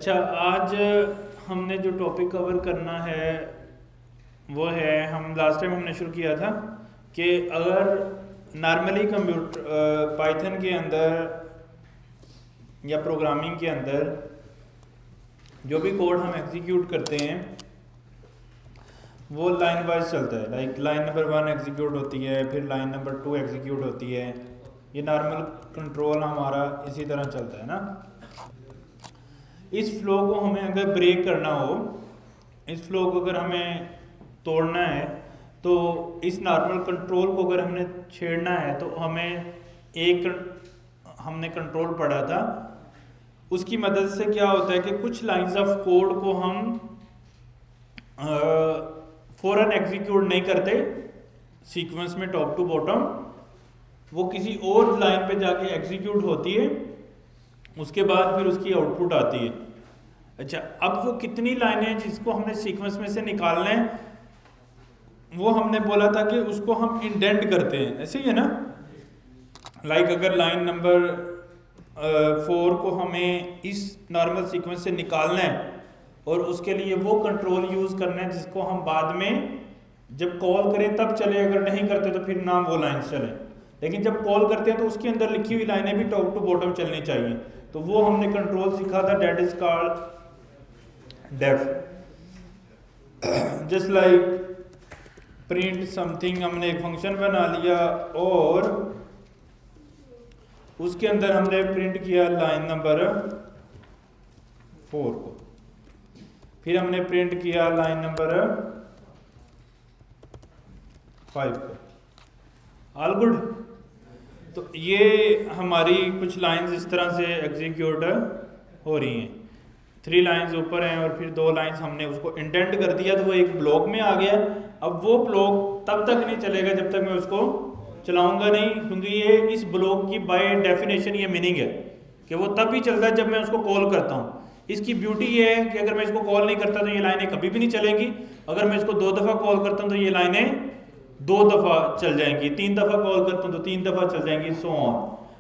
अच्छा, आज हमने जो टॉपिक कवर करना है वो है, हम लास्ट टाइम हमने शुरू किया था कि अगर नॉर्मली कंप्यूटर पाइथन के अंदर या प्रोग्रामिंग के अंदर जो भी कोड हम एग्जीक्यूट करते हैं वो लाइन वाइज चलता है। लाइक लाइन नंबर 1 एग्जीक्यूट होती है, फिर लाइन नंबर 2 एग्जीक्यूट होती है। ये नॉर्मल कंट्रोल हमारा इसी तरह चलता है ना। इस फ्लो को हमें अगर ब्रेक करना हो, इस फ्लो को अगर हमें तोड़ना है, तो इस नॉर्मल कंट्रोल को अगर हमने छेड़ना है तो हमने कंट्रोल पढ़ा था, उसकी मदद से क्या होता है कि कुछ लाइंस ऑफ कोड को हम फौरन एग्जीक्यूट नहीं करते सीक्वेंस में टॉप टू बॉटम, वो किसी और लाइन पे जाके एग्जीक्यूट होती है, उसके बाद फिर उसकी आउटपुट आती है। अच्छा, अब वो कितनी लाइनें जिसको हमने सीक्वेंस में से निकालना है, वो हमने बोला था कि उसको हम इंडेंट करते हैं, ऐसे ही है ना। लाइक अगर लाइन नंबर 4 को हमें इस नॉर्मल सीक्वेंस से निकालना है और उसके लिए वो कंट्रोल यूज़ करना है जिसको हम बाद में जब कॉल करें तब चले, अगर नहीं करते तो फिर ना वो लाइन चले। लेकिन जब कॉल करते हैं तो उसके अंदर लिखी हुई लाइनें भी टॉप टू बॉटम चलनी चाहिए। तो वो हमने कंट्रोल सीखा था, that is called def. Just like print something, हमने एक फंक्शन बना लिया और उसके अंदर हमने प्रिंट किया लाइन नंबर 4 को, फिर हमने प्रिंट किया लाइन नंबर 5 को। All good. तो ये हमारी कुछ लाइंस इस तरह से एग्जीक्यूट हो रही हैं। 3 लाइंस ऊपर हैं और फिर 2 लाइंस हमने उसको इंडेंट कर दिया, तो वो एक ब्लॉक में आ गया। अब वो ब्लॉक तब तक नहीं चलेगा जब तक मैं उसको चलाऊंगा नहीं, क्योंकि ये इस ब्लॉक की बाय डेफिनेशन ये मीनिंग है कि वो तब ही चलता है जब मैं उसको कॉल करता हूँ। इसकी ब्यूटी ये है कि अगर मैं इसको कॉल नहीं करता तो ये लाइनें कभी भी नहीं चलेंगी। अगर मैं इसको 2 दफ़ा कॉल करता हूँ तो ये लाइनें 2 दफ़ा चल जाएंगी, 3 दफ़ा कॉल करता हूँ तो 3 दफ़ा चल जाएंगी, सो ऑन।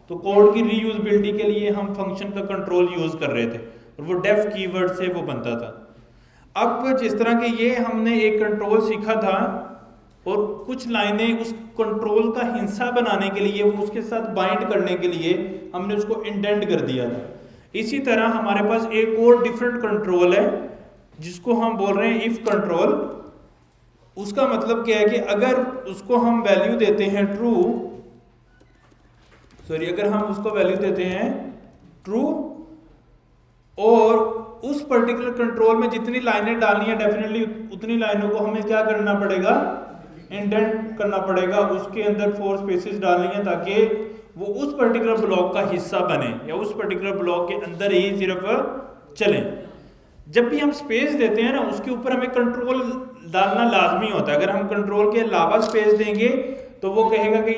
तो कोड की रीयूजबिलिटी के लिए हम फंक्शन का कंट्रोल यूज़ कर रहे थे और वो डेफ कीवर्ड से वो बनता था। अब जिस तरह के ये हमने एक कंट्रोल सीखा था और कुछ लाइनें उस कंट्रोल का हिस्सा बनाने के लिए, वो उसके साथ बाइंड करने के लिए हमने उसको इंडेंट कर दिया था। इसी तरह हमारे पास एक और डिफरेंट कंट्रोल है जिसको हम बोल रहे हैं इफ कंट्रोल। उसका मतलब क्या है कि अगर उसको हम वैल्यू देते हैं ट्रू, अगर हम उसको वैल्यू देते हैं ट्रू और उस पर्टिकुलर कंट्रोल में जितनी लाइनें डालनी है डेफिनेटली उतनी लाइनों को हमें क्या करना पड़ेगा, इंडेंट करना पड़ेगा, उसके अंदर 4 स्पेसेस डालनी है ताकि वो उस पर्टिकुलर ब्लॉक का हिस्सा बने या उस पर्टिकुलर ब्लॉक के अंदर ही सिर्फ चलें। जब भी हम स्पेस देते हैं ना, उसके ऊपर हमें कंट्रोल डालना लाजमी होता है। अगर हम कंट्रोल के अलावा स्पेस देंगे तो वो कहेगा कि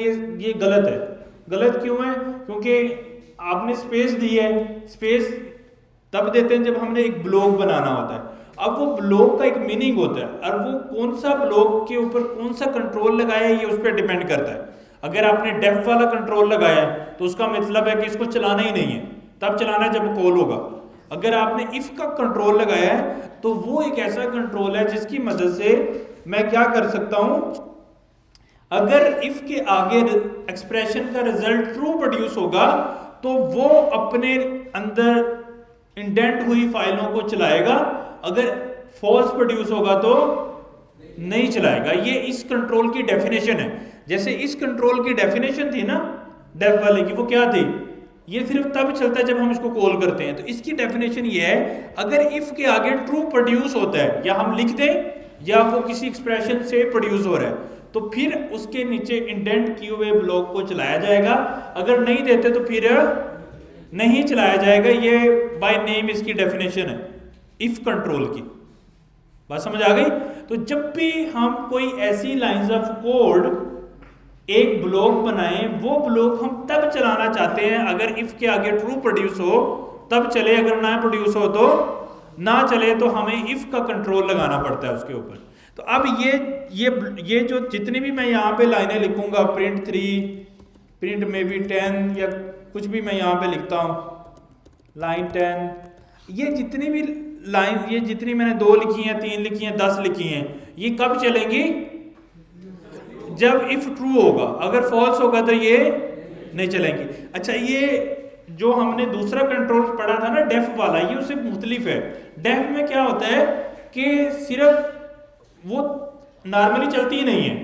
ये गलत है। गलत क्यों है? क्योंकि आपने स्पेस दी है। स्पेस तब देते हैं जब हमने एक ब्लॉक बनाना होता है। अब वो ब्लॉक का एक मीनिंग होता है और वो कौन सा ब्लॉक के ऊपर कौन सा कंट्रोल लगाया है ये उस पर डिपेंड करता है। अगर आपने डेफ वाला कंट्रोल लगाया है तो उसका मतलब है कि इसको चलाना ही नहीं है, तब चलाना है जब कॉल होगा। अगर आपने इफ का कंट्रोल लगाया है तो वो एक ऐसा कंट्रोल है जिसकी मदद से मैं क्या कर सकता हूं, अगर इफ के आगे एक्सप्रेशन का रिजल्ट ट्रू प्रोड्यूस होगा तो वो अपने अंदर इंडेंट हुई फाइलों को चलाएगा, अगर फॉल्स प्रोड्यूस होगा तो नहीं चलाएगा। ये इस कंट्रोल की डेफिनेशन है। जैसे इस कंट्रोल की डेफिनेशन थी ना डेफ वाले की, वो क्या थी, ये सिर्फ तब चलता है जब हम इसको कॉल करते हैं। तो इसकी डेफिनेशन ये है, अगर इफ के आगे ट्रू प्रोड्यूस होता है या हम लिख दें या वो किसी एक्सप्रेशन से प्रोड्यूस हो रहा है तो फिर उसके नीचे इंडेंट किए हुए ब्लॉक को चलाया जाएगा। अगर नहीं देते तो फिर नहीं चलाया जाएगा। ये बाय नेम इसकी डेफिनेशन है इफ कंट्रोल की। बात समझ आ गई? तो जब भी हम कोई ऐसी लाइंस ऑफ कोड एक ब्लॉक बनाएं, वो ब्लॉक हम तब चलाना चाहते हैं अगर इफ के आगे ट्रू प्रोड्यूस हो तब चले, अगर ना प्रोड्यूस हो तो ना चले। तो हमें इफ का कंट्रोल लगाना पड़ता है उसके ऊपर। तो अब ये जो जितनी भी मैं यहाँ पे लाइनें लिखूंगा, प्रिंट 3, प्रिंट में भी 10 या कुछ भी मैं यहाँ पे लिखता हूँ, लाइन 10, ये जितनी भी लाइन, ये जितनी मैंने 2 लिखी हैं, 3 लिखी हैं, 10 लिखी हैं, ये कब चलेंगी? जब इफ ट्रू होगा। अगर फॉल्स होगा तो ये नहीं चलेंगी। अच्छा, ये जो हमने दूसरा कंट्रोल पढ़ा था ना डेफ वाला, ये उससे मुख्तलिफ है। डेफ में क्या होता है कि सिर्फ वो नॉर्मली चलती ही नहीं है,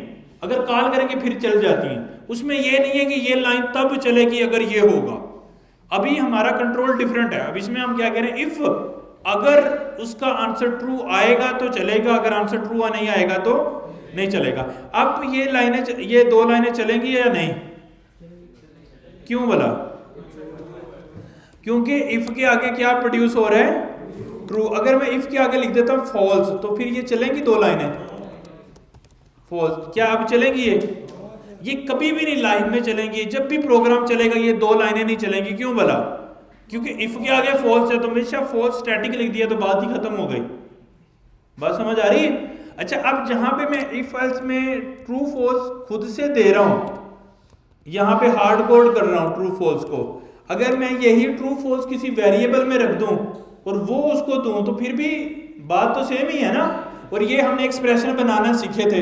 अगर कॉल करेंगे फिर चल जाती हैं। उसमें ये नहीं है कि ये लाइन तब चलेगी अगर ये होगा। अभी हमारा कंट्रोल डिफरेंट है। अब इसमें हम क्या कह रहे हैं, इफ अगर उसका आंसर ट्रू आएगा तो चलेगा, अगर आंसर ट्रू नहीं आएगा तो नहीं चलेगा। अब ये लाइनें, ये 2 लाइनें चलेंगी या नहीं? क्यों बोला? क्योंकि इफ के आगे क्या प्रोड्यूस हो रहा है? ट्रू। अगर मैं इफ के आगे लिख देता हूं फॉल्स, तो फिर ये चलेंगी 2 लाइनें? फॉल्स। क्या अब चलेंगी ये कभी भी नहीं लाइन में चलेंगी। जब भी प्रोग्राम चलेगा ये 2 लाइनें नहीं चलेंगी। क्यों बोला? क्योंकि इफ के आगे फॉल्स है तो हमेशा फॉल्स स्टैटिक लिख दिया तो बात ही खत्म हो गई। बात समझ आ रही है? अच्छा, अब जहां पे मैं इफ एल्स में ट्रू फॉल्स खुद से दे रहा हूं, यहां पे हार्ड कोड कर रहा हूं ट्रू फॉल्स को, अगर मैं यही ट्रू फॉल्स किसी वेरिएबल में रख दूं और वो उसको दूं तो फिर भी बात तो सेम ही है ना। और ये हमने एक्सप्रेशन बनाना सीखे थे,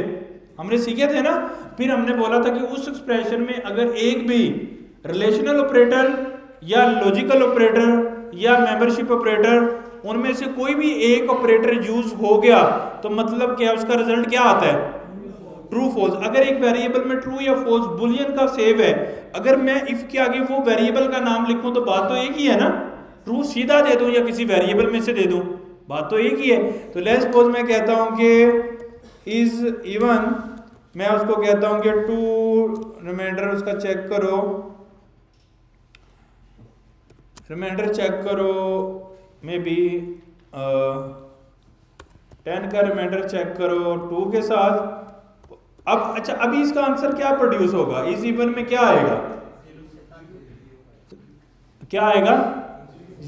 हमने सीखे थे ना। फिर हमने बोला था कि उस एक्सप्रेशन में अगर एक भी रिलेशनल ऑपरेटर या लॉजिकल ऑपरेटर या मेंबरशिप ऑपरेटर, उनमें से कोई भी एक ऑपरेटर यूज हो गया तो मतलब क्या, उसका रिजल्ट क्या आता है? True false. अगर एक वेरिएबल में ट्रू या फॉल्स बुलियन का सेव है, अगर मैं इफ के आगे वो वेरिएबल का नाम लिखूं तो बात तो एक ही है ना। ट्रू सीधा दे दूं या किसी वेरिएबल में से दे दूं, बात तो एक ही है। तो लेट्स सपोज मैं कहता हूं कि इज इवन, मैं उसको कहता हूं कि टू रिमाइंडर, उसका चेक करो, रिमाइंडर चेक करो, मे बी 10 का रिमाइंडर चेक करो 2 के साथ। अब अच्छा, अभी इसका आंसर क्या प्रोड्यूस होगा? इस इवन में क्या आएगा? क्या आएगा?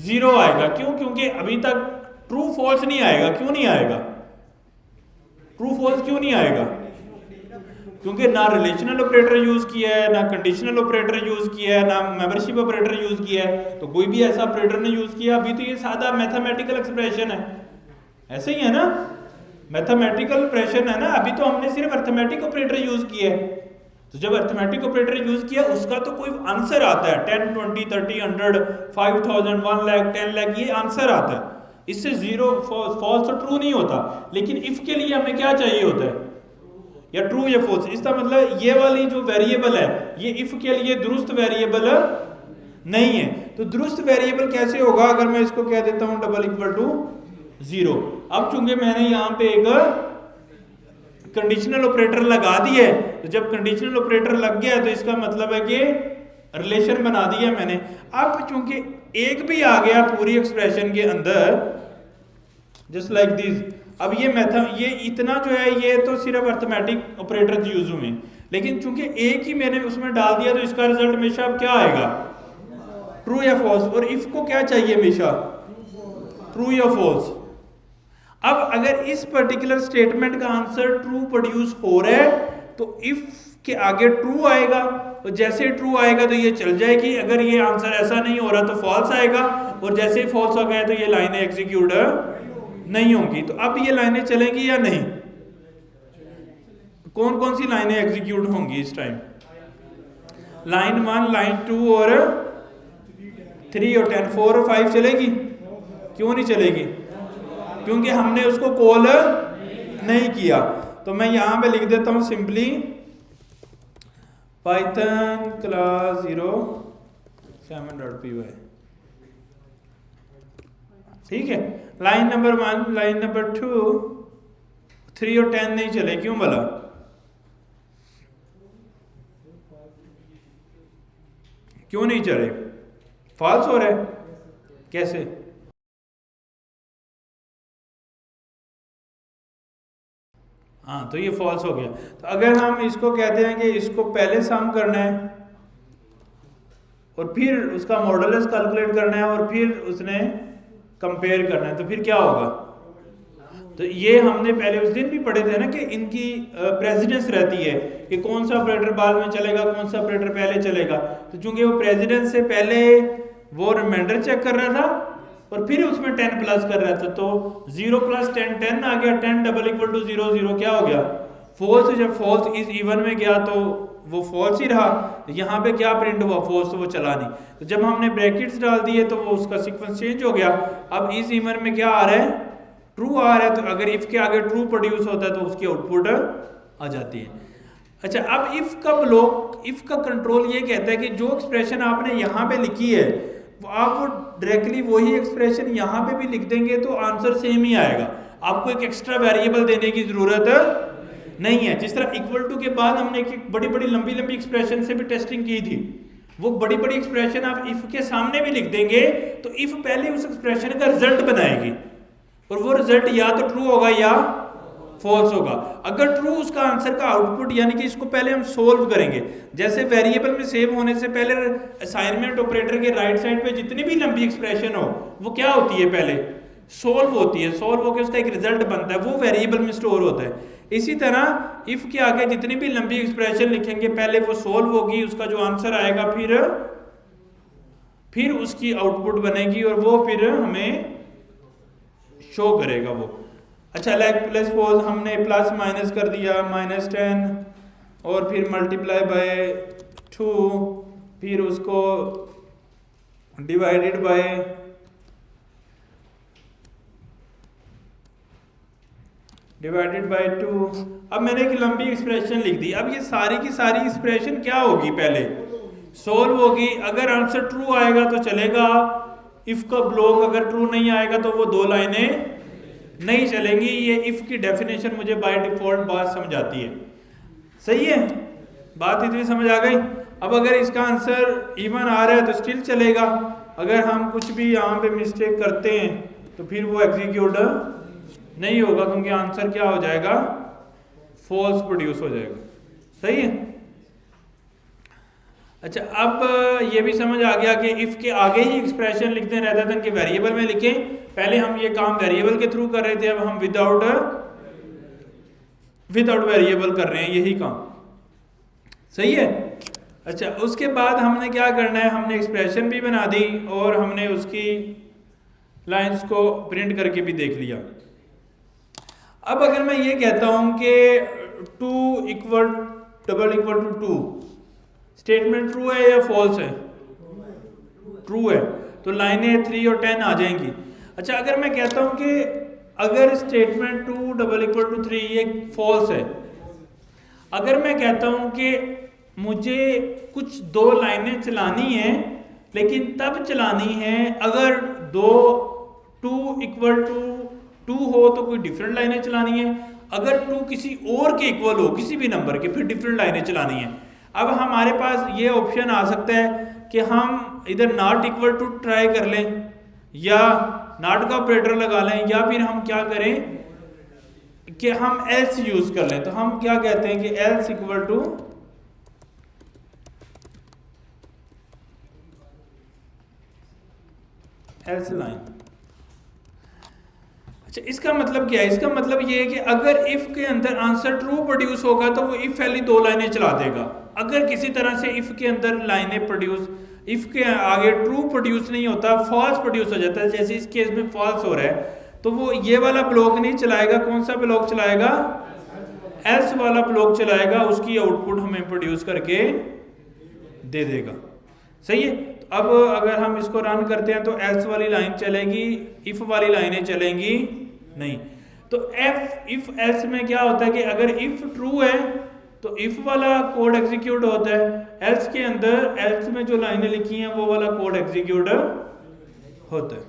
0 आएगा। क्यों? क्योंकि अभी तक ट्रू फॉल्स नहीं आएगा। क्यों नहीं आएगा? ट्रू फॉल्स क्यों नहीं आएगा? क्योंकि ना रिलेशनल ऑपरेटर यूज किया है, ना कंडीशनल ऑपरेटर यूज किया है, ना मेंबरशिप ऑपरेटर यूज किया है, तो कोई भी ऐसा ऑपरेटर ने यूज किया। अभी तो ये सादा मैथमेटिकल एक्सप्रेशन है, ऐसे ही है ना, मैथमेटिकल एक्सप्रेशन है ना। अभी तो हमने सिर्फ अर्थमेटिक ऑपरेटर यूज किया है। तो जब अर्थमेटिक ऑपरेटर यूज किया उसका तो कोई आंसर आता है, 10, 20, 30, 100, 5000, 1 लाख, 10 लाख, ये आंसर आता है। इससे 0 फॉल्स तो ट्रू नहीं होता। लेकिन इफ के लिए हमें क्या चाहिए होता है? या ट्रू या फॉल्स। इसका मतलब ये वाली जो वेरिएबल है ये इफ के लिए दुरुस्त वेरिएबल नहीं है। तो दुरुस्त वेरिएबल कैसे होगा? अगर मैं इसको कह देता हूं डबल इक्वल टू 0। अब चूंकि मैंने यहां पे एक कंडीशनल ऑपरेटर लगा दिया है, तो जब कंडीशनल ऑपरेटर लग गया तो इसका मतलब है कि रिलेशन बना दिया मैंने। अब चूंकि एक भी आ गया पूरी एक्सप्रेशन के अंदर, जस्ट लाइक दिस। अब ये इतना जो है ये तो सिर्फ अर्थमेटिक ऑपरेटर यूज हुए, लेकिन चूंकि एक ही मैंने उसमें डाल दिया तो इसका रिजल्ट हमेशा अब क्या आएगा? ट्रू या फॉल्स। और इफ को क्या चाहिए हमेशा? ट्रू या फॉल्स। अब अगर इस पर्टिकुलर स्टेटमेंट का आंसर ट्रू प्रोड्यूस हो रहा है तो इफ के आगे ट्रू आएगा, तो जैसे ट्रू आएगा तो ये चल जाएगी। अगर ये आंसर ऐसा नहीं हो रहा तो फॉल्स आएगा, और जैसे ही फॉल्स हो गया तो ये लाइनें एग्जीक्यूट नहीं होंगी। तो अब ये लाइनें चलेंगी या नहीं? कौन कौन सी लाइनें एग्जीक्यूट होंगी इस टाइम? लाइन 1, लाइन 2 और 3 और 10, 4 और 5 चलेगी। क्यों नहीं चलेगी? क्योंकि हमने उसको कॉल नहीं किया। तो मैं यहां पे लिख देता हूं सिंपली पाइथन क्लास 07.py। ठीक है। लाइन नंबर 1, लाइन नंबर 2, 3 और 10 नहीं चले। क्यों बोला? क्यों नहीं चले? फॉल्स हो रहा है। कैसे? हाँ, तो ये फॉल्स हो गया। तो अगर हम इसको कहते हैं कि इसको पहले सम करना है और फिर उसका मॉडुलस कैलकुलेट करना है और फिर उसने कंपेयर करना है, तो फिर क्या होगा? तो ये हमने पहले उस दिन भी पढ़े थे ना कि इनकी प्रेसिडेंस रहती है कि कौन सा ऑपरेटर बाद में चलेगा, कौन सा ऑपरेटर पहले चलेगा। तो चूंकि वो प्रेसिडेंस से पहले वो रिमाइंडर चेक कर रहा था और फिर उसमें 10 प्लस कर रहा था, तो 0 प्लस 10 10 आ गया, 10 डबल इक्वल टू 0 0 क्या हो गया फॉल्स। जब फॉल्स इस इवन में गया तो वो फॉल्स ही रहा, यहाँ पे क्या प्रिंट हुआ फॉल्स, तो वो चला नहीं। तो जब हमने ब्रैकेट्स डाल दिए तो वो उसका सीक्वेंस चेंज हो गया। अब इस इवन में क्या आ रहा है ट्रू आ रहा है, तो अगर इफ के आगे ट्रू प्रोड्यूस होता है तो उसकी आउटपुट आ जाती है। अच्छा, अब इफ का ब्लॉक, इफ का कंट्रोल ये कहता है कि जो एक्सप्रेशन आपने यहाँ पे लिखी है वो आप वो डायरेक्टली वही एक्सप्रेशन यहाँ पे भी लिख देंगे तो आंसर सेम ही आएगा, आपको एक एक्स्ट्रा वेरिएबल देने की जरूरत नहीं है। जिस तरह इक्वल टू के बाद हमने एक बड़ी बड़ी लंबी लंबी एक्सप्रेशन से भी टेस्टिंग की थी, वो बड़ी बड़ी एक्सप्रेशन आप इफ के सामने भी लिख देंगे तो इफ पहले उस एक्सप्रेशन का रिजल्ट बनाएगी और वो रिजल्ट या तो ट्रू होगा या फॉल्स होगा। अगर ट्रू उसका आंसर का आउटपुट, यानी कि इसको पहले हम सोल्व करेंगे, जैसे वेरिएबल में सेव होने से पहले असाइनमेंट ऑपरेटर के राइट साइड पे जितनी भी लंबी एक्सप्रेशन हो वो क्या होती है पहले सोल्व होती है, सोल्व होकर उसका एक रिजल्ट बनता है, वो वेरिएबल में स्टोर होता है। इसी तरह इफ के आगे जितनी भी लंबी एक्सप्रेशन लिखेंगे पहले वो सोल्व होगी, उसका जो आंसर आएगा फिर उसकी आउटपुट बनेगी और वो फिर हमें शो करेगा वो। अच्छा, लाइक प्लस सपोज हमने प्लस माइनस कर दिया -10 और फिर मल्टीप्लाई बाय 2, फिर उसको डिवाइडेड बाय डिवाइडेड बाय 2। अब मैंने एक लंबी एक्सप्रेशन लिख दी। अब ये सारी की सारी एक्सप्रेशन क्या होगी पहले सोल्व होगी। अगर आंसर ट्रू आएगा तो चलेगा, इफ का ब्लॉक अगर ट्रू नहीं आएगा तो वो दो लाइनें नहीं चलेंगी। ये इफ की डेफिनेशन मुझे बाय डिफॉल्ट बात समझाती है। सही है, बात इतनी समझ आ गई। अब अगर इसका आंसर इवन आ रहा है तो स्टिल चलेगा, अगर हम कुछ भी यहाँ पे मिस्टेक करते हैं तो फिर वो एग्जीक्यूट नहीं होगा, क्योंकि आंसर क्या हो जाएगा फॉल्स प्रोड्यूस हो जाएगा। सही है। अच्छा, अब ये भी समझ आ गया कि इफ के आगे ही एक्सप्रेशन लिखते रहते थे कि वेरिएबल में लिखें। पहले हम ये काम वेरिएबल के थ्रू कर रहे थे, अब हम विदाउट वेरिएबल कर रहे हैं यही काम। सही है। अच्छा, उसके बाद हमने क्या करना है, हमने एक्सप्रेशन भी बना दी और हमने उसकी लाइंस को प्रिंट करके भी देख लिया। अब अगर मैं ये कहता हूं कि 2 equal double equal to 2 statement true है या फॉल्स है? ट्रू है, तो लाइनें 3 और 10 आ जाएंगी। अच्छा, अगर मैं कहता हूं कि अगर स्टेटमेंट 2 डबल इक्वल टू 3 ये फॉल्स है, अगर मैं कहता हूं कि मुझे कुछ दो लाइनें चलानी है लेकिन तब चलानी है अगर 2 इक्वल टू 2 हो तो कोई डिफरेंट लाइनें चलानी है, अगर 2 किसी और के इक्वल हो किसी भी नंबर के फिर डिफरेंट लाइनें चलानी है। अब हमारे पास ये ऑप्शन आ सकता है कि हम इधर नॉट इक्वल टू ट्राई कर लें या नॉट का ऑपरेटर लगा लें, या फिर हम क्या करें कि हम एल्स यूज कर लें। तो हम क्या कहते हैं कि else equal to else line. अच्छा, इसका मतलब क्या है? इसका मतलब ये है कि अगर इफ के अंदर आंसर ट्रू प्रोड्यूस होगा तो वो इफ वाली दो लाइनें चला देगा। अगर किसी तरह से इफ के अंदर लाइनें प्रोड्यूस, इफ के आगे ट्रू प्रोड्यूस नहीं होता फॉल्स प्रोड्यूस हो जाता है, जैसे इस केस में फॉल्स हो रहा है, तो वो ये वाला ब्लॉक नहीं चलाएगा। कौन सा ब्लॉक चलाएगा? एल्स वाला ब्लॉक चलाएगा, उसकी आउटपुट हमें प्रोड्यूस करके दे देगा। सही है। तो अब अगर हम इसको रन करते हैं तो एल्स वाली लाइन चलेगी, इफ वाली लाइनें चलेंगी नहीं। तो इफ एल्स में क्या होता है कि अगर इफ ट्रू है तो इफ वाला कोड एग्जीक्यूट होता है, एल्स के अंदर एल्स में जो लाइनें लिखी हैं वो वाला कोड एग्जीक्यूट होता है।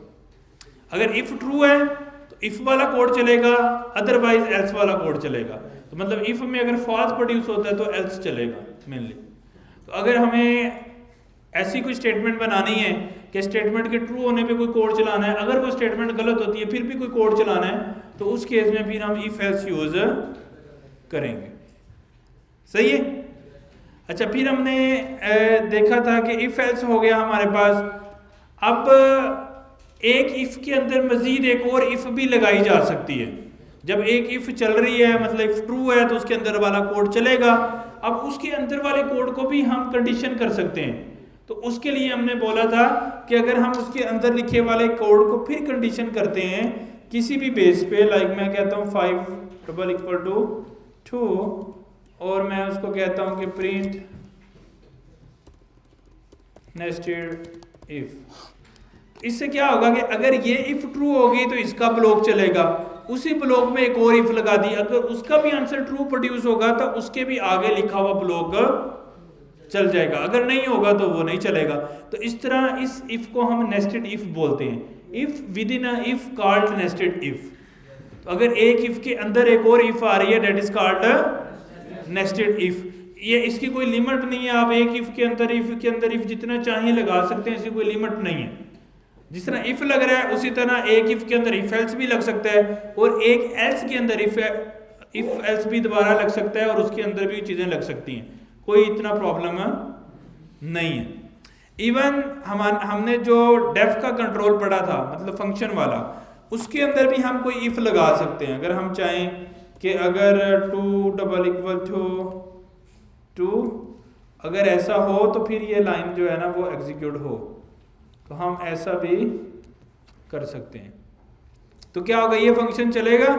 अगर इफ ट्रू है तो इफ वाला कोड चलेगा, अदरवाइज एल्स वाला कोड चलेगा। तो मतलब इफ में अगर फॉल्स प्रोड्यूस होता है तो एल्स चलेगा मेनली। तो अगर हमें ऐसी कोई स्टेटमेंट बनानी है कि स्टेटमेंट के ट्रू होने पे कोई कोड चलाना है, अगर वो स्टेटमेंट गलत होती है फिर भी कोई कोड चलाना है, तो उस केस में फिर हम इफ एल्स यूज करेंगे। सही है। अच्छा, फिर हमने देखा था कि इफ एल्स हो गया हमारे पास। अब एक इफ के अंदर मजीद एक और इफ भी लगाई जा सकती है। जब एक इफ चल रही है मतलब इफ ट्रू है तो उसके अंदर वाला कोड चलेगा। अब उसके अंदर वाले कोड को भी हम कंडीशन कर सकते हैं। तो उसके लिए हमने बोला था कि अगर हम उसके अंदर लिखे वाले कोड को फिर कंडीशन करते हैं किसी भी बेस पे, लाइक मैं कहता हूँ 5 = 2 और मैं उसको कहता हूँ कि प्रिंट नेस्टेड इफ। इससे क्या होगा कि अगर ये इफ ट्रू होगी तो इसका ब्लॉक चलेगा, उसी ब्लॉक में एक और इफ लगा दी, अगर उसका भी आंसर ट्रू प्रोड्यूस होगा तो उसके भी आगे लिखा हुआ ब्लॉक चल जाएगा, अगर नहीं होगा तो वो नहीं चलेगा। तो इस तरह इस इफ को हम नेस्टेड इफ बोलते हैं, if with in a if called nested if. तो अगर एक इफ के अंदर एक और इफ आ रही है that is called nested if. ये इसकी कोई लिमिट नहीं है, आप एक इफ के अंदर इफ जितना चाहिए लगा सकते हैं, इसकी कोई लिमिट नहीं है। जिस तरह इफ लग रहा है उसी तरह एक इफ के अंदर इफ एल्स भी लग सकता है और एक एल्स के अंदर इफ एल्स भी दोबारा लग सकता है और उसके अंदर भी चीजें लग सकती हैं, कोई इतना प्रॉब्लम नहीं है। इवन हमने जो डेफ का कंट्रोल पढ़ा था, मतलब फंक्शन वाला, उसके अंदर भी हम कोई इफ लगा सकते हैं। अगर हम चाहें कि अगर 2 = 2 अगर ऐसा हो तो फिर ये लाइन जो है ना वो एग्जीक्यूट हो, तो हम ऐसा भी कर सकते हैं। तो क्या होगा, ये फंक्शन चलेगा,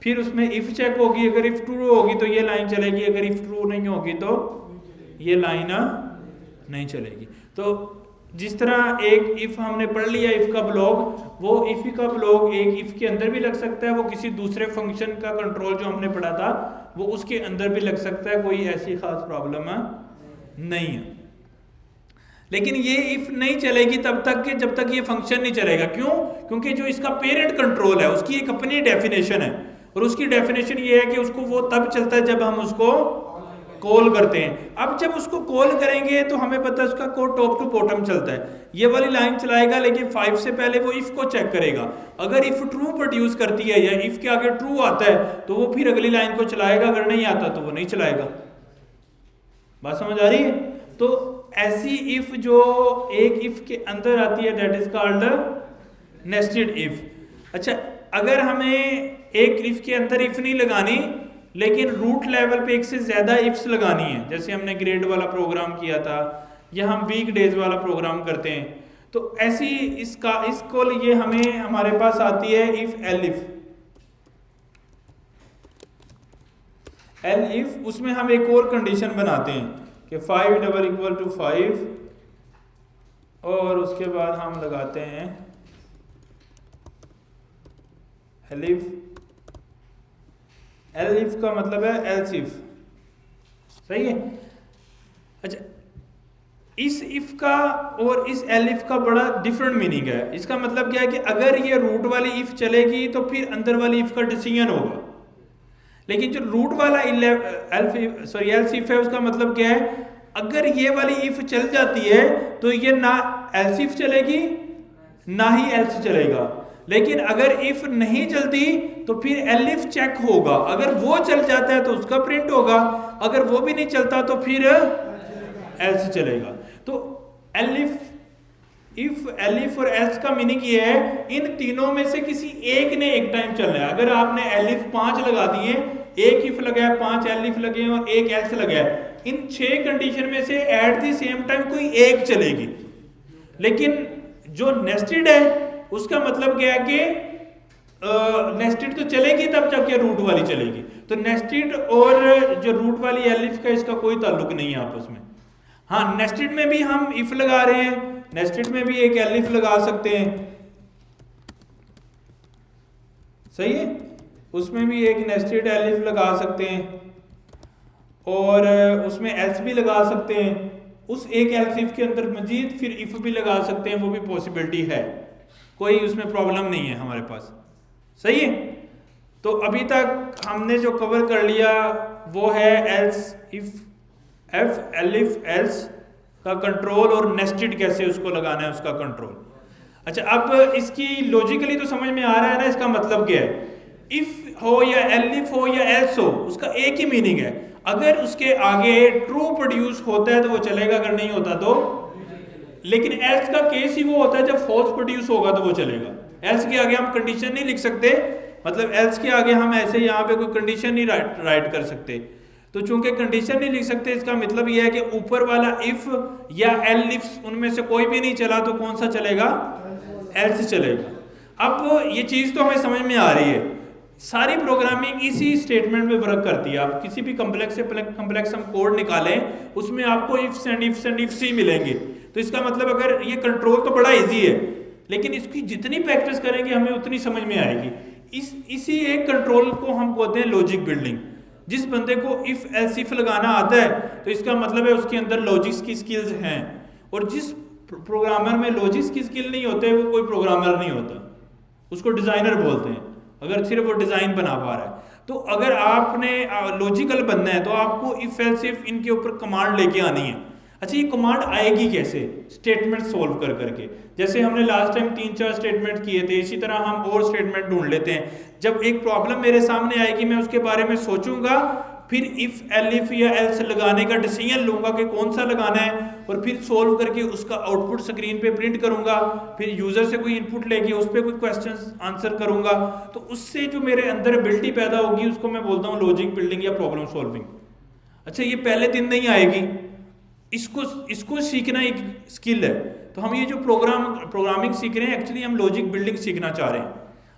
फिर उसमें इफ चेक होगी, अगर इफ ट्रू होगी तो ये लाइन चलेगी, अगर इफ ट्रू नहीं होगी तो ये लाइन नहीं चलेगी। तो जिस तरह एक इफ हमने पढ़ लिया इफ का ब्लॉक, वो इफ का ब्लॉक एक इफ के अंदर भी लग सकता है, वो किसी दूसरे फंक्शन का कंट्रोल जो हमने पढ़ा था वो उसके अंदर भी लग सकता है, कोई ऐसी खास प्रॉब्लम नहीं है। लेकिन ये इफ नहीं चलेगी तब तक कि जब तक ये फंक्शन नहीं चलेगा। क्यों? क्योंकि जो इसका पेरेंट कंट्रोल है उसकी एक अपनी डेफिनेशन है, और उसकी डेफिनेशन ये है कि उसको वो तब चलता है जब हम उसको कॉल करते हैं। अब जब उसको कॉल करेंगे तो हमें पता है उसका कोड टॉप टू बॉटम चलता है, ये वाली लाइन चलाएगा, लेकिन 5 से पहले वो इफ को चेक करेगा। अगर इफ ट्रू प्रोड्यूस करती है या इफ के आगे ट्रू आता है तो वो फिर अगली लाइन को चलाएगा, अगर नहीं आता तो वो नहीं चलाएगा। बात समझ आ रही है? तो ऐसी इफ जो एक इफ के अंदर आती है that is called nested if. अच्छा, अगर हमें एक इफ के अंदर इफ नहीं लगानी लेकिन रूट लेवल पे एक से ज्यादा इफ्स लगानी है, जैसे हमने ग्रेड वाला प्रोग्राम किया था या हम वीक डेज वाला प्रोग्राम करते हैं, तो ऐसी इसको ये हमें हमारे पास आती है इफ एल इफ। उसमें हम एक और कंडीशन बनाते हैं कि 5 = 5 और उसके बाद हम लगाते हैं एल इफ का मतलब है एल्स इफ। सही है? अच्छा, इस इफ का और इस एल इफ का बड़ा डिफरेंट मीनिंग है। इसका मतलब क्या है कि अगर ये रूट वाली इफ चलेगी तो फिर अंदर वाली इफ का डिसीजन होगा, लेकिन जो रूट वाला एल्स इफ है उसका मतलब क्या है, अगर ये वाली इफ चल जाती है तो ये ना एल्स इफ चलेगी ना ही एल्स चलेगा। लेकिन अगर इफ नहीं चलती तो फिर एल इफ चेक होगा, अगर वो चल जाता है तो उसका प्रिंट होगा, अगर वो भी नहीं चलता तो फिर एल्स चलेगा। तो एल इफ और एल्स का मीनिंग ये है, इन तीनों में से किसी एक ने एक टाइम चलना है। अगर आपने एल इफ 5 लगा दिए, एक इफ लगा है, 5 एल इफ लगे हैं और एक एल्स लगा है, इन 6 कंडीशन में से एट द सेम टाइम कोई एक चलेगी। लेकिन जो नेस्टेड है उसका मतलब क्या है कि नेस्टेड तो चलेगी तब जब रूट वाली चलेगी। तो नेस्टेड और जो रूट वाली एल इफ का इसका कोई ताल्लुक नहीं है आपस में। हाँ, नेस्टेड में भी हम इफ लगा रहे हैं, नेस्टेड में भी एक एल इफ लगा सकते हैं, सही है, उसमें भी एक नेस्टेड एल इफ लगा सकते हैं और उसमें एल्स भी लगा सकते हैं, उस एक एल्स इफ के अंदर मजीद फिर इफ भी लगा सकते हैं, वो भी पॉसिबिलिटी है, कोई उसमें प्रॉब्लम नहीं है हमारे पास। सही है? तो अभी तक हमने जो कवर कर लिया वो है else if L if else का कंट्रोल और नेस्टेड कैसे उसको लगाना है उसका कंट्रोल। अच्छा, अब इसकी लॉजिकली तो समझ में आ रहा है ना, इसका मतलब क्या है। इफ हो या एल इफ हो या एल्स हो, उसका एक ही मीनिंग है, अगर उसके आगे ट्रू प्रोड्यूस होता है तो वो चलेगा, अगर नहीं होता तो। लेकिन एल्स का केस ही वो होता है जब फॉल्स प्रोड्यूस होगा तो वो चलेगा। एल्स के आगे हम कंडीशन नहीं लिख सकते, मतलब एल्स के आगे हम ऐसे यहाँ पे कोई कंडीशन नहीं राइट कर सकते। तो चूंकि कंडीशन नहीं लिख सकते, इसका मतलब यह है कि ऊपर वाला इफ या एल्स उनमें से कोई भी नहीं चला तो कौन सा चलेगा, एल्स चलेगा। अब ये चीज़ तो हमें समझ में आ रही है, सारी प्रोग्रामिंग इसी स्टेटमेंट में वर्क करती है। आप किसी भी कम्प्लेक्स से कम्प्लेक्स हम कोड निकालें उसमें आपको इफ्स एंड इफ्स ही मिलेंगे। तो इसका मतलब अगर ये कंट्रोल तो बड़ा इजी है, लेकिन इसकी जितनी प्रैक्टिस करेंगे हमें उतनी समझ में आएगी। इसी एक कंट्रोल को हम कहते हैं लॉजिक बिल्डिंग। जिस बंदे को इफ एल्स इफ लगाना आता है तो इसका मतलब है उसके अंदर लॉजिक्स की स्किल्स हैं, और जिस प्रोग्रामर में लॉजिक्स की स्किल नहीं होते वो कोई प्रोग्रामर नहीं होता, उसको डिजाइनर बोलते हैं, अगर सिर्फ वो डिजाइन बना पा रहा है। तो अगर आपने लॉजिकल बनना है तो आपको इफ एल्स इफ इनके ऊपर कमांड लेके आनी है। अच्छा, ये कमांड आएगी कैसे? स्टेटमेंट सोल्व कर करके। जैसे हमने लास्ट टाइम 3-4 स्टेटमेंट किए थे, इसी तरह हम और स्टेटमेंट ढूंढ लेते हैं। जब एक प्रॉब्लम मेरे सामने आएगी मैं उसके बारे में सोचूंगा, फिर इफ एलिफ या एल्स लगाने का डिसीजन लूंगा कि कौन सा लगाना है, और फिर सोल्व करके उसका आउटपुट स्क्रीन पे प्रिंट करूंगा, फिर यूजर से कोई इनपुट लेके उस पर कोई क्वेश्चन आंसर करूंगा। तो उससे जो मेरे अंदर एबिलिटी पैदा होगी उसको मैं बोलता हूँ लॉजिक बिल्डिंग या प्रॉब्लम सॉल्विंग। अच्छा, ये पहले दिन नहीं आएगी, इसको सीखना एक स्किल है। तो हम ये जो प्रोग्रामिंग सीख रहे हैं एक्चुअली हम लॉजिक बिल्डिंग सीखना चाह रहे हैं।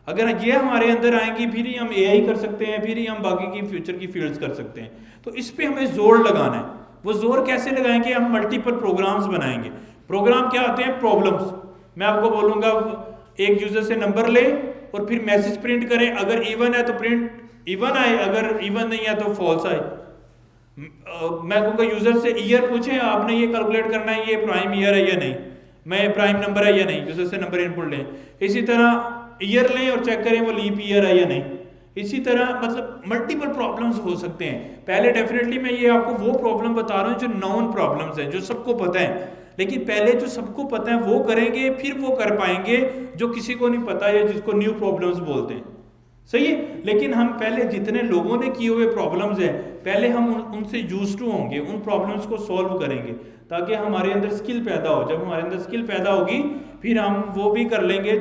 अगर ये हमारे अंदर आएंगी फिर ही हम एआई कर सकते हैं, फिर ही हम बाकी की फ्यूचर की फील्ड्स कर सकते हैं। तो इस पे हमें जोर लगाना है। वो जोर कैसे लगाएंगे? हम मल्टीपल प्रोग्राम्स बनाएंगे। प्रोग्राम क्या होते हैं? प्रॉब्लम्स। मैं आपको बोलूंगा एक यूजर से नंबर ले और फिर मैसेज प्रिंट करें, अगर इवन है तो प्रिंट इवन आए, अगर इवन नहीं है तो फॉल्स आए। मैं कहूँगा यूजर से ईयर पूछे, आपने ये कैलकुलेट करना है ये प्राइम ईयर है या नहीं, मैं प्राइम नंबर है या नहीं, यूजर से नंबर इनपुट लें। इसी तरह ईयर लें और चेक करें वो लीप ईयर है या नहीं। इसी तरह मतलब मल्टीपल प्रॉब्लम्स हो सकते हैं। पहले डेफिनेटली मैं ये आपको वो प्रॉब्लम बता रहा हूँ जो नॉन प्रॉब्लम्स हैं, जो सबको पता है, लेकिन पहले जो सबको पता है वो करेंगे, फिर वो कर पाएंगे जो किसी को नहीं पता या जिसको न्यू प्रॉब्लम्स बोलते हैं। सही है, लेकिन हम पहले जितने लोगों ने किए हुए प्रॉब्लम्स हैं पहले हम उनसे यूज्ड टू होंगे, उन प्रॉब्लम्स को सॉल्व करेंगे ताकि हमारे अंदर स्किल पैदा हो। जब हमारे अंदर स्किल पैदा होगी फिर हम वो भी कर लेंगे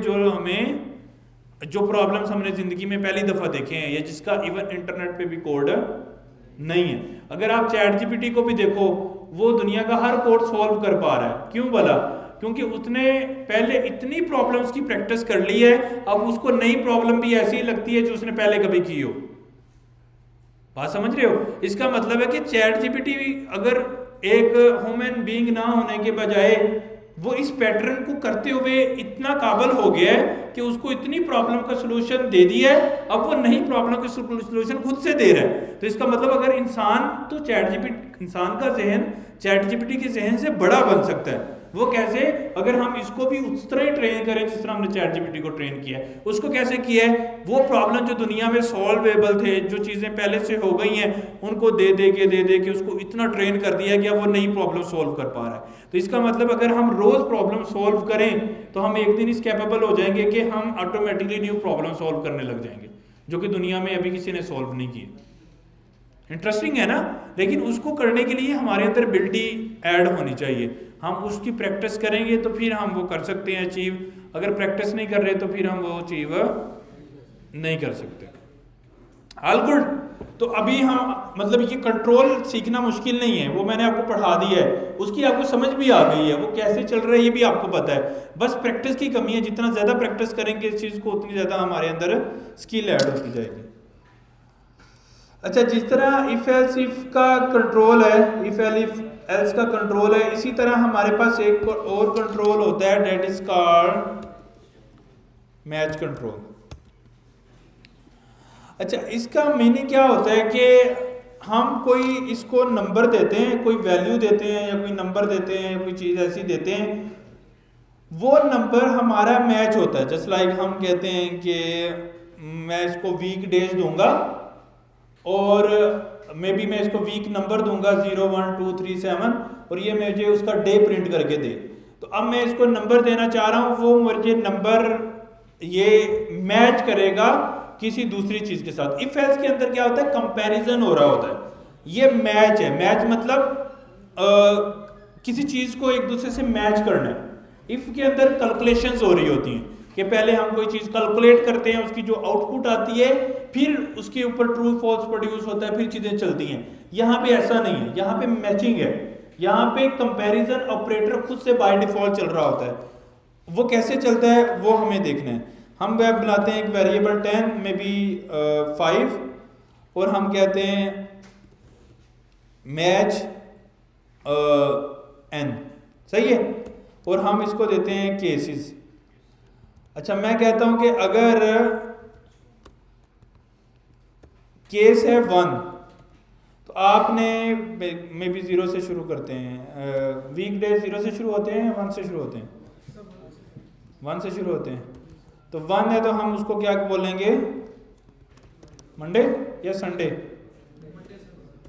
जो प्रॉब्लम्स हमने जिंदगी में पहली दफा देखे हैं या जिसका इवन इंटरनेट पे भी कोड नहीं है। अगर आप चैट जीपीटी को भी देखो, वो दुनिया का हर कोड सॉल्व कर पा रहा है। क्यों भला? क्योंकि उसने पहले इतनी प्रॉब्लम्स की प्रैक्टिस कर ली है, अब उसको नई प्रॉब्लम भी ऐसी ही लगती है जो उसने पहले कभी की हो। बात समझ रहे हो? इसका मतलब है कि चैट जीपीटी अगर एक ह्यूमन बीइंग ना होने के बजाय वो इस पैटर्न को करते हुए इतना काबिल हो गया है कि उसको इतनी प्रॉब्लम का सलूशन दे दिया है, अब वो नई प्रॉब्लम का सलूशन खुद से दे रहा है। तो इसका मतलब अगर इंसान का जहन चैट जीपीटी के जहन से बड़ा बन सकता है। वो कैसे? अगर हम इसको भी उस तरह ही ट्रेन करें जिस तरह हमने चैट जीपीटी को ट्रेन किया है। उसको कैसे किया है? वो प्रॉब्लम जो दुनिया में सॉल्वेबल थे, जो चीज़ें पहले से हो गई हैं, उनको दे दे के उसको इतना ट्रेन कर दिया कि वो नई प्रॉब्लम सॉल्व कर पा रहा है। तो इसका मतलब अगर हम रोज प्रॉब्लम सॉल्व करें तो हम एक दिन इस कैपेबल हो जाएंगे कि हम ऑटोमेटिकली न्यू प्रॉब्लम सॉल्व करने लग जाएंगे जो कि दुनिया में अभी किसी ने सॉल्व नहीं की। इंटरेस्टिंग है ना? लेकिन उसको करने के लिए हमारे अंदर एबिलिटी ऐड होनी चाहिए। हम उसकी प्रैक्टिस करेंगे तो फिर हम वो कर सकते हैं अचीव। अगर प्रैक्टिस नहीं कर रहे तो फिर हम वो अचीव नहीं कर सकते। All good. तो अभी हम मतलब ये कंट्रोल सीखना मुश्किल नहीं है, वो मैंने आपको पढ़ा दिया है, उसकी आपको समझ भी आ गई है, वो कैसे चल रहा है ये भी आपको पता है। बस प्रैक्टिस की कमी है। जितना ज़्यादा प्रैक्टिस करेंगे इस चीज़ को उतनी ज़्यादा हमारे अंदर स्किल ऐड होती जाएगी। अच्छा, जिस तरह इफ एल्स इफ का कंट्रोल है, इफ एल्स का कंट्रोल है, इसी तरह हमारे पास एक और कंट्रोल होता है that is called match control. अच्छा, इसका मीनिंग क्या होता है कि हम कोई इसको नंबर देते हैं, कोई वैल्यू देते हैं या कोई नंबर देते हैं, कोई चीज़ ऐसी देते हैं, वो नंबर हमारा मैच होता है। जस्ट लाइक हम कहते हैं कि मैं इसको वीक डेज दूंगा और मे बी मैं इसको वीक नंबर दूंगा 0, 1, 2, 3, 7 और ये मुझे उसका डे प्रिंट करके दे। तो अब मैं इसको नंबर देना चाह रहा हूँ, वो मुझे नंबर ये मैच करेगा किसी दूसरी चीज के साथ। इफ एल्स के अंदर क्या होता है? कंपैरिजन हो रहा होता है। ये मैच है। मैच मतलब किसी चीज को एक दूसरे से मैच करना है। इफ के अंदर कैलकुलेशंस हो रही होती हैं। कि पहले हम कोई चीज़ कैलकुलेट करते हैं, उसकी जो आउटपुट आती है, फिर उसके ऊपर ट्रू फॉल्स प्रोड्यूस होता है, फिर चीज़ें चलती हैं। यहाँ पे ऐसा नहीं है, यहाँ पे मैचिंग है, यहाँ पे कंपैरिजन ऑपरेटर खुद से बाय डिफॉल्ट चल रहा होता है। वो कैसे चलता है वो हमें देखना है। हम वह बनाते हैं एक वेरिएबल 10 में भी 5 और हम कहते हैं मैच n, सही है, और हम इसको देते हैं केसेस। अच्छा, मैं कहता हूं कि अगर केस है 1 तो आपने मे बी 0 से शुरू करते हैं, वीकडे 0 से शुरू होते हैं या 1 से शुरू होते हैं? 1 से शुरू होते हैं। तो 1 है तो हम उसको क्या बोलेंगे, मंडे या संडे?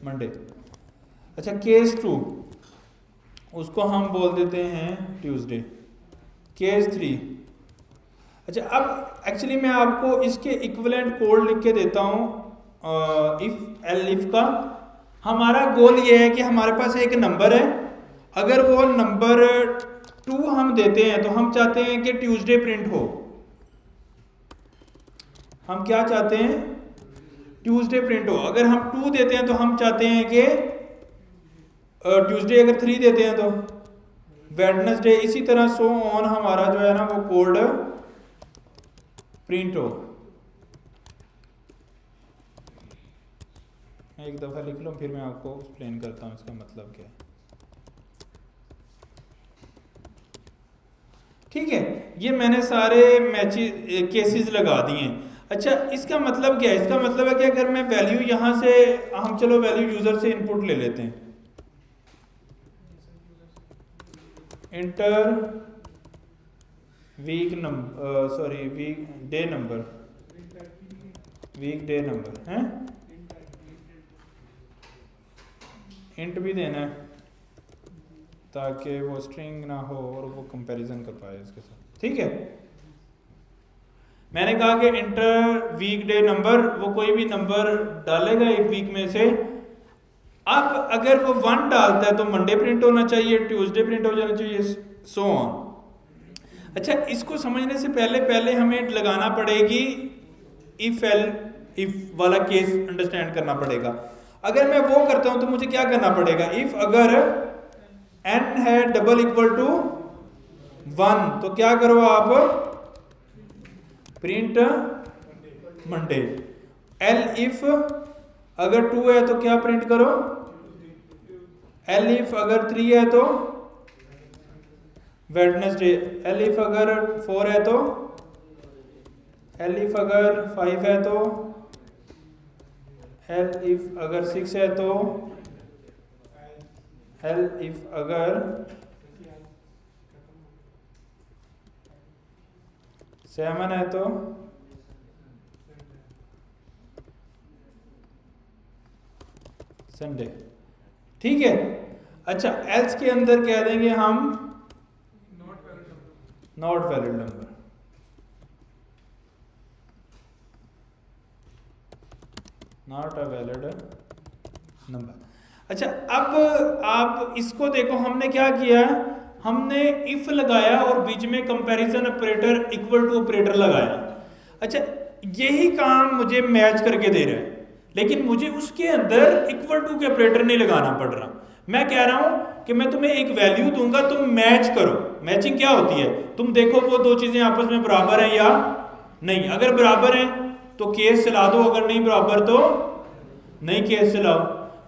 मंडे। अच्छा, केस 2 उसको हम बोल देते हैं ट्यूसडे। केस 3, अच्छा अब एक्चुअली मैं आपको इसके इक्विवेलेंट कोड लिख के देता हूँ इफ एलिफ का। हमारा गोल ये है कि हमारे पास एक नंबर है, अगर वो नंबर 2 हम देते हैं तो हम चाहते हैं कि ट्यूसडे प्रिंट हो। हम क्या चाहते हैं? ट्यूसडे प्रिंट हो। अगर हम 2 देते हैं तो हम चाहते हैं कि ट्यूसडे, अगर 3 देते हैं तो वेडनेसडे, इसी तरह सो ऑन हमारा जो है ना वो कोड प्रिंट हो। एक दफा लिख लो फिर मैं आपको एक्सप्लेन करता हूं इसका मतलब क्या है। ठीक है, ये मैंने सारे केसेस लगा दिए। अच्छा, इसका मतलब क्या है? इसका मतलब है कि अगर मैं वैल्यू यहां से, हम चलो वैल्यू यूजर से इनपुट ले लेते हैं, enter week number, sorry weekday number, weekday number है, इंट भी देना है ताकि वो स्ट्रिंग ना हो और वो कंपैरिजन कर पाए इसके साथ। ठीक है, मैंने कहा कि इंटर वीक डे नंबर, वो कोई भी नंबर डालेगा एक वीक में से। अब अगर वो 1 डालता है तो मंडे प्रिंट होना चाहिए, ट्यूसडे प्रिंट हो जाना चाहिए, सो ऑन। अच्छा, इसको समझने से पहले हमें लगाना पड़ेगी इफ वाला केस अंडरस्टैंड करना पड़ेगा। अगर मैं वो करता हूं तो मुझे क्या करना पड़ेगा? इफ अगर n है डबल इक्वल टू 1 तो क्या करो आप? Print Monday. एल इफ अगर 2 है तो क्या प्रिंट करो? एल इफ अगर 3 है तो वेडनेसडे। एल इफ अगर 4 है तो, एल इफ अगर 5 है तो, एल इफ अगर 6 है तो, एल इफ अगर 7 है तो, संडे। ठीक है। अच्छा, एल्स के अंदर कह देंगे हम not valid number. Not a valid number. अच्छा, अब आप इसको देखो, हमने क्या किया? हमने इफ लगाया और बीच में comparison operator equal to operator लगाया। अच्छा, यही काम मुझे मैच करके दे रहा है, लेकिन मुझे उसके अंदर इक्वल टू के ऑपरेटर नहीं लगाना पड़ रहा। मैं कह रहा हूं कि मैं तुम्हें एक वैल्यू दूंगा, तुम मैच करो। मैचिंग क्या होती है? तुम देखो वो दो चीजें आपस में बराबर हैं या नहीं। अगर बराबर हैं तो केस चला दो, अगर नहीं बराबर तो नहीं केस चलाओ।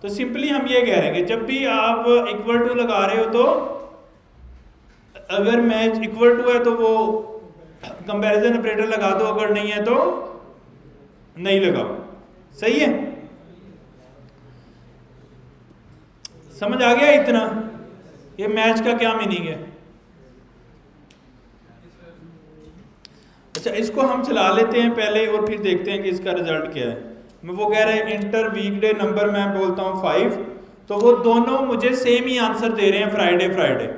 तो सिंपली हम ये कह रहे हैं कि जब भी आप इक्वल टू लगा रहे हो तो अगर मैच इक्वल टू है तो वो कंपैरिजन ऑपरेटर लगा दो, अगर नहीं है तो नहीं लगाओ। सही है? समझ आ गया इतना? ये मैच का क्या मीनिंग है? अच्छा, इसको हम चला लेते हैं पहले और फिर देखते हैं कि इसका रिजल्ट क्या है। मैं वो कह रहे हैं इंटर वीकडे नंबर, मैं बोलता हूं 5, तो वो दोनों मुझे सेम ही आंसर दे रहे हैं, फ्राइडे।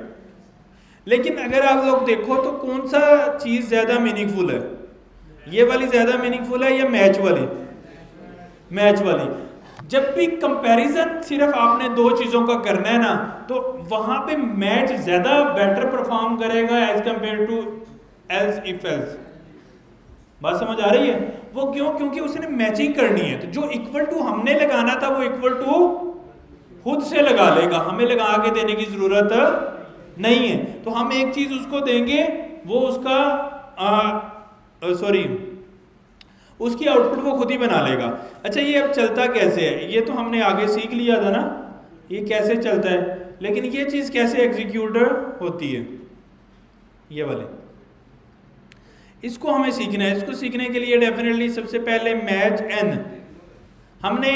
लेकिन अगर आप लोग देखो तो कौन सा चीज ज्यादा मीनिंगफुल है? ये वाली ज्यादा मीनिंगफुल है या मैच वाली? मैच वाली। जब भी कंपैरिजन सिर्फ आपने दो चीजों का करना है ना, तो वहां पे मैच ज्यादा बेटर परफॉर्म करेगा as compare to else if else. बात समझ आ रही है? वो क्यों? क्योंकि उसने मैचिंग करनी है। तो जो इक्वल टू हमने लगाना था वो इक्वल टू खुद से लगा लेगा, हमें लगा के देने की जरूरत नहीं है। तो हम एक चीज उसको देंगे, वो उसका उसकी आउटपुट वो खुद ही बना लेगा। अच्छा, ये अब चलता कैसे है? ये तो हमने आगे सीख लिया था ना, ये कैसे चलता है, लेकिन ये चीज कैसे एग्जीक्यूट होती है, ये वाले, इसको हमें सीखना है। इसको सीखने के लिए डेफिनेटली सबसे पहले मैच एन, हमने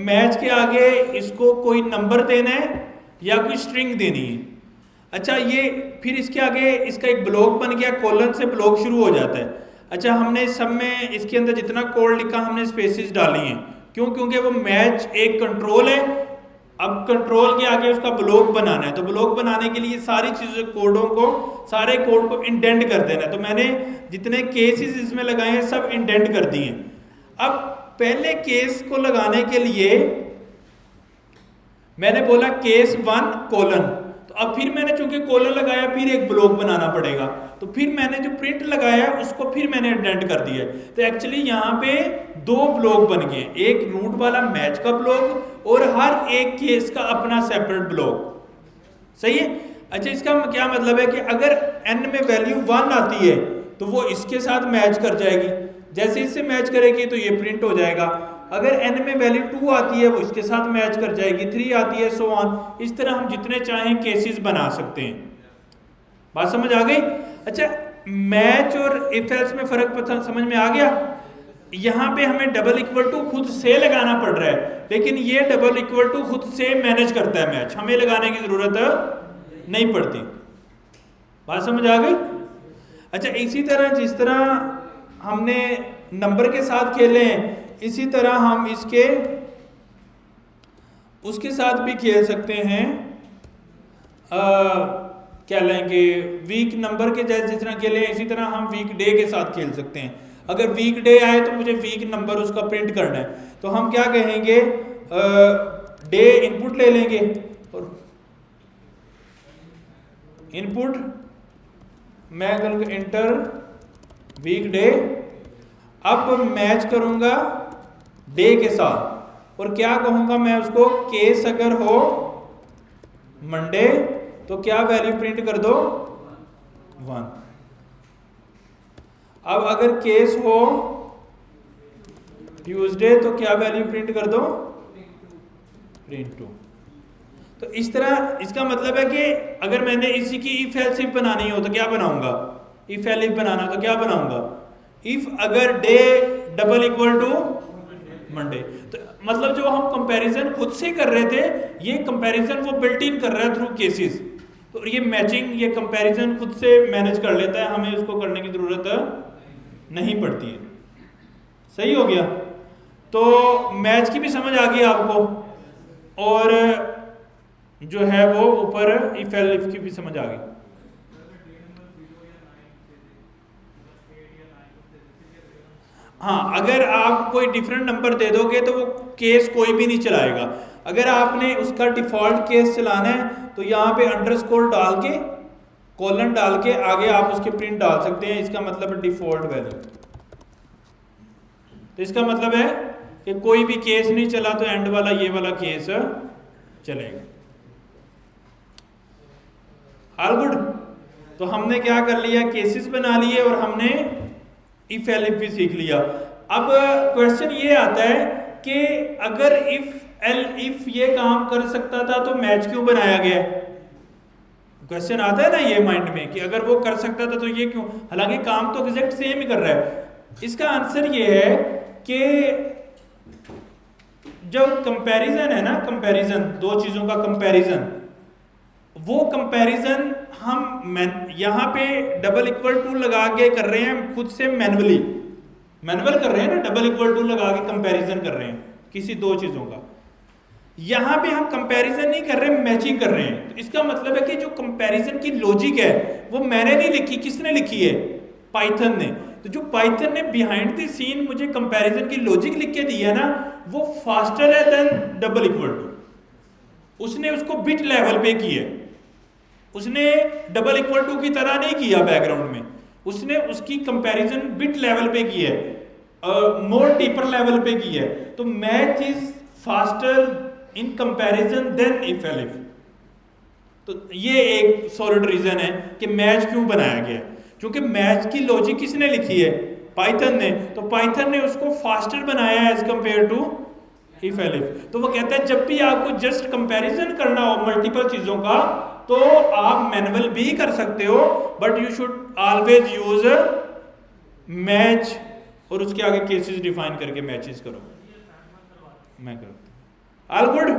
मैच के आगे इसको कोई नंबर देना है या कोई स्ट्रिंग देनी है। अच्छा, ये फिर इसके आगे इसका एक ब्लॉक बन गया, कॉलन से ब्लॉक शुरू हो जाता है। अच्छा, हमने सब में इसके अंदर जितना कोड लिखा हमने स्पेसेस डाली हैं, क्यों? क्योंकि वो मैच एक कंट्रोल है। अब कंट्रोल के आगे उसका ब्लॉक बनाना है, तो ब्लॉक बनाने के लिए सारी चीज़ों कोडों को, सारे कोड को इंडेंट कर देना है। तो मैंने जितने केसेस इसमें लगाए हैं सब इंडेंट कर दिए। अब पहले केस को लगाने के लिए मैंने बोला केस 1 कोलन, तो अब फिर मैंने चूंकि कोलन लगाया फिर एक ब्लॉक बनाना पड़ेगा, तो फिर मैंने जो प्रिंट लगाया उसको फिर मैंने इंडेंट कर दिया। तो एक्चुअली यहाँ पे 2 ब्लॉक बन गए, एक रूट वाला मैच का ब्लॉक और हर एक केस का अपना सेपरेट ब्लॉक। सही है? अच्छा, इसका क्या मतलब है कि अगर n में वैल्यू 1 आती है तो वो इसके साथ मैच कर जाएगी, जैसे इससे मैच करेगी तो ये प्रिंट हो जाएगा। अगर n में वैल्यू 2 आती है वो इसके साथ मैच कर जाएगी, 3 आती है, सो ऑन। इस तरह हम जितने चाहें केसेस बना सकते हैं। बात समझ आ गई? अच्छा, मैच और इफ एल्स में फर्क पता समझ में आ गया? यहाँ पे हमें डबल इक्वल टू खुद से लगाना पड़ रहा है, लेकिन ये डबल इक्वल टू खुद से मैनेज करता है मैच, हमें लगाने की जरूरत नहीं पड़ती। बात समझ आ गई? अच्छा, इसी तरह जिस तरह हमने नंबर के साथ खेले हैं, इसी तरह हम इसके उसके साथ भी खेल सकते हैं। क्या लेंगे, वीक नंबर के जैसे जिस तरह खेले इसी तरह हम वीक डे के साथ खेल सकते हैं। अगर वीक डे आए तो मुझे वीक नंबर उसका प्रिंट करना है, तो हम क्या कहेंगे, डे इनपुट ले लेंगे और इनपुट मैं करूँगा इंटर वीक डे। अब मैच करूँगा डे के साथ और क्या कहूँगा मैं उसको, केस अगर हो मंडे तो क्या वैल्यू प्रिंट कर दो, 1। अब अगर केस हो ट्यूसडे तो क्या वैल्यू प्रिंट कर दो, प्रिंट 2। तो इस तरह इसका मतलब है कि अगर मैंने इसी की इफ एल्स इफ बनानी हो तो क्या बनाऊंगा, इफ एल्स इफ बनाना तो क्या बनाऊंगा, इफ अगर day double equal to Monday. तो मतलब जो हम कंपैरिजन खुद से कर रहे थे, ये कंपैरिजन वो बिल्ट इन कर रहा है थ्रू केसेस। तो ये मैचिंग, ये कंपैरिजन खुद से मैनेज कर लेता है, हमें उसको करने की जरूरत नहीं पड़ती है। सही हो गया? तो मैच की भी समझ आ गई आपको, और जो है वो ऊपर इफ एल इफ की भी समझ आ गई। हाँ, अगर आप कोई डिफरेंट नंबर दे दोगे तो वो केस कोई भी नहीं चलाएगा। अगर आपने उसका डिफॉल्ट केस चलाना है तो यहाँ पे अंडरस्कोर डाल के, कॉलन डाल के आगे आप उसके प्रिंट डाल सकते हैं। इसका मतलब है डिफॉल्ट वैल्यू। तो इसका मतलब है कि कोई भी केस नहीं चला तो एंड वाला ये वाला केस चलेगा। All good? तो हमने क्या कर लिया, केसेस बना लिए और हमने इफ एल इफ भी सीख लिया। अब क्वेश्चन ये आता है कि अगर इफ एल इफ ये काम कर सकता था तो मैच क्यों बनाया गया? क्वेश्चन आता है ना ये माइंड में कि अगर वो कर सकता था तो ये क्यों, हालांकि काम तो एग्जैक्ट सेम ही कर रहा है। इसका आंसर ये है कि जो कंपैरिजन है ना, कंपैरिजन, दो चीजों का कंपैरिजन, वो कंपैरिजन हम यहाँ पे डबल इक्वल टू लगा के कर रहे हैं, खुद से मैनुअल कर रहे हैं ना, डबल इक्वल टू लगा के कंपैरिजन कर रहे हैं किसी दो चीजों का। यहाँ पे हम कंपैरिजन नहीं कर रहे, मैचिंग कर रहे हैं। तो इसका मतलब है कि जो कंपैरिजन की लॉजिक है वो मैंने नहीं लिखी, किसने लिखी है? पाइथन ने। तो जो पाइथन ने बिहाइंड द सीन मुझे कंपैरिजन की लॉजिक लिख के दी है ना, वो फास्टर है देन डबल इक्वल टू। उसने उसको बिट लेवल पे किया, उसने डबल इक्वल टू की तरह नहीं किया बैकग्राउंड में, उसने उसकी कंपैरिजन बिट लेवल पे की है, मोर डीपर लेवल पे की है। तो match is faster in comparison than if elif. तो ये एक सॉलिड रीजन है कि मैच क्यों बनाया गया, क्योंकि मैच की लॉजिक किसने लिखी है? पाइथन ने। तो पाइथन ने उसको फास्टर बनाया है as compare to if elif. तो वो कहता है जब भी आपको जस्ट कंपैरिजन करना हो मल्टीपल चीजों का तो आप मैनुअल भी कर सकते हो, but you should always use match और उसके आगे केसेस डिफाइन करके मैचेस करो। मैं करता हूं। All good.